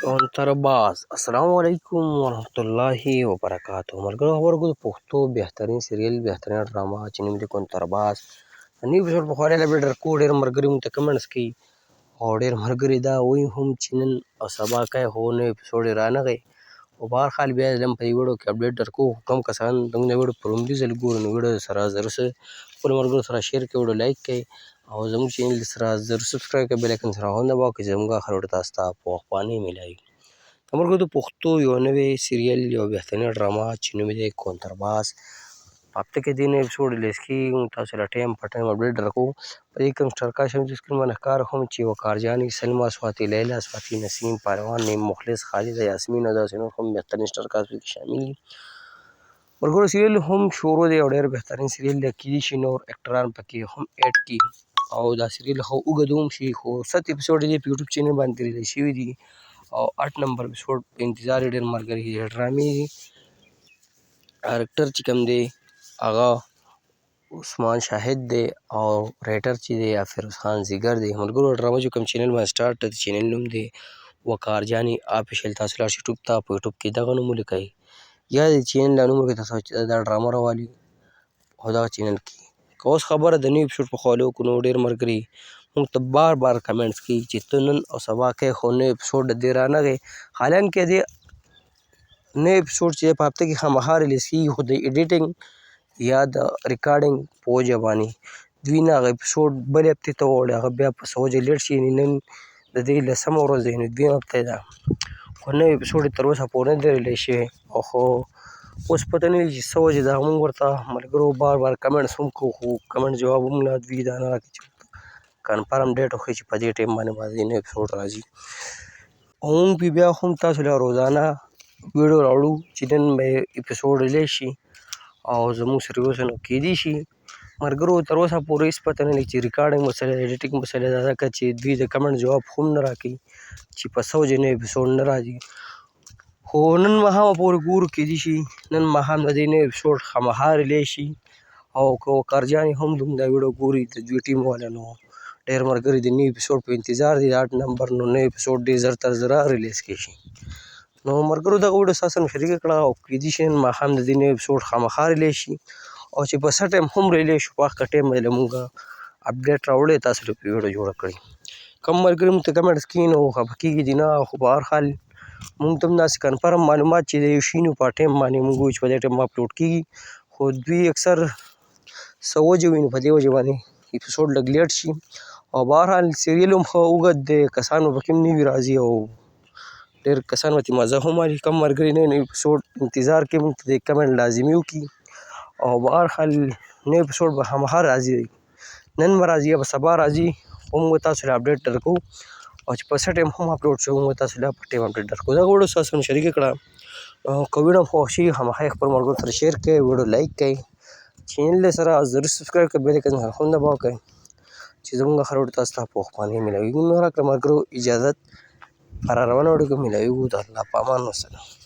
کونترباز السلام علیکم ورحمت الله وبرکاتہ ملګرو خبرو د پښتو بهترین سیریل بهترین ډرامه چې نوم دی کونترباز نوی اپیسوډ په خوري له بیډر کو ډېر ملګري مونږ ته کمنټس کوي او ډېر ملګري دا وایي هم چې نن او سبا کوي خو نوی اپیسوډ یې رانغی او بهر حال بیا هم په دې ویډیو کې اپډیټ درکوو کوم کسان زموږ د ویډیو په لومړي ځل ګوري نو ویډیو سره ضرور خپلو ملګرو سره شیر کړئ ویډیو لایک کړئ او زموږ چینل سره ضرور سبسکرایب کړئ بیل آیکن سره هم دباؤ کړئ چې زموږ هر ویډیو تاسو ته په وخت باندې میلاوي ملګرو د پښتو یو نوی سیریل یو بهترین ډرامه چې نوم یې دی کونترباز په هفته کې دې نوی اپیسوډ ریلیز کېږي موږ تاسو له ټایم په ټایم اپډیټ درکوو په دې کې کوم سټارکاسټ هم د سکرین باندې ښکار هم چې وقار جاني سلما سواتي لیلا سواتي نسیم پهلوان نیم مخلص خالد یاسمین او داسې نور هم بهترین سټارکاسټ پکې شامل دي ملګرو سیریل هم شروع دی او ډېر بهترین سیریل دی کېدای شي نور اکټران پکې هم ایډ کړي او دا سیریل خو اوږد هم شي خو 7 اپیسوډ یې په یوټیوب چینل باندې ریلیز شوي دي او 8 نمبر اپیسوډ په انتظار یې ډېر ملګري د ډرامې ډایرکټر چې کوم دی هغه عثمان شاهد دی او رایټر چې دی فیروز خان زیګر دی ملګرو ډرامه چې کوم چینل باندې سټارټ د چینل نوم دی وقار جاني آفیشل تاسو لاړ شئ یوټیوب ته په یوټیوب کې دغه نوم ولیکئ یا د چینل له نوم کې تاسو دا ډرامه راوالي او دغه چینل کې که اوس خبره د نوي اپیسوډ په خولو کو نو ډېر ملګري موږ ته بار بار کمنټس کوي چې ته نن او سبا کوې خو نوی اپیسوډ د دې رانغی حالانکې دې نوی اپیسوډ چې په هفته کې خامخا ریلیز کېږي خو د ایډیټینګ یا د ریکارډینګ په وجه باندې دوی نه هغه اپیسوډ بلې هفتې ته ووړی هغه بیا په څه وجه لیټ شي نن د دې 10مه ورځ دی نو 2مه هفته ده خو نوی اپیسوډ یې تر اوسه پورې نه دی ریلیز شوی او خو اوس پته نه لګي چې څه وجې ده موږ ورته ملګرو بار بار کمنټس هم کوو خو کمنټ جواب هم لا دوی دا نه راکوي چې کنفرم ډیټ وښیي چې په دې ټایم باندې به نوی اپیسوډ راځي او موږ بیا هم تاسو له روزانه ویډیو راوړو چې نن به اپیسوډ ریلیز شي او زموږ سره اوس نو کېدای شي ملګرو تر اوسه پورې هېڅ پته نه لګي چې ریکارډینګ مسله ایډیټینګ مسله ده ځکه چې دوی د کمنټ جواب هم نه راکوي چې په څه وجې نوی اپیسوډ نه راځي خو نن ماښامه پورې ګورو کېدای شي نن ماښام د دې نوی اپیسوډ خامخا ریلیز شي او که وقار جانې هم زموږ دا ویډیو ګوري د دوی ټیم والا نو ډېر ملګري د نوي اپیسوډ په انتظار دي د 8 نمبر نو نوی اپیسوډ ډېر زر تر زره ریلیز کېږي نو ملګرو دغه ویډیو ستاسو سره شریکه کړه او کېدای شي نن ماښام د دې نوی اپیسوډ خامخا ریلیز شي او چې په څه ټایم هم ریلیز شو په هغه ټایم باندې موږ اپډیټ راوړی تاسو ته په ویډیو جوړه کړې کوم ملګري موږ ته کمنټس کوي نو خفه کېږي دي نه خو په هر حال موږ ته هم داسې کنفرم معلومات چې د یو شي نو په ټایم باندې موږ وایو چې په دې ټایم اپلوډ کېږي خو دوی اکثر څه وجې وي نو په دې وجې باندې اپیسوډ لږ لیټ شي او بهرحال سیریل هم ښه اوږد دی کسان به پکې هم نوي راځي او ډېر کسان ورته مزه هم اخلي کم ملګري نوی اپیسوډ انتظار کوي موږ ته د کمنټ لازمي وکړي او بهرحال نوی اپیسوډ به خامخا راځي نن به راځي یا به سبا راځي خو موږ تاسو له اپډیټ درکوو او چې په څه ټایم هم اپلوډ شي موږ تاسو له په ټایم اپډیټ درکوو دغه ویډیو ستاسو سره شریکه کړه که ویډیو خوښ شي خامخا یې خپلو ملګرو سره شیر کړئ ویډیو لایک کړئ چینل سره ضرور سبسکرایب کړئ بیل آیکن هم دباؤ کړئ چې زموږ هر ویډیو تاسو ته په وخت باندې میلاویږي نو راکړه ملګرو اجازت پر روانه ویډیو کې میلاویږو د الله په امان وسلام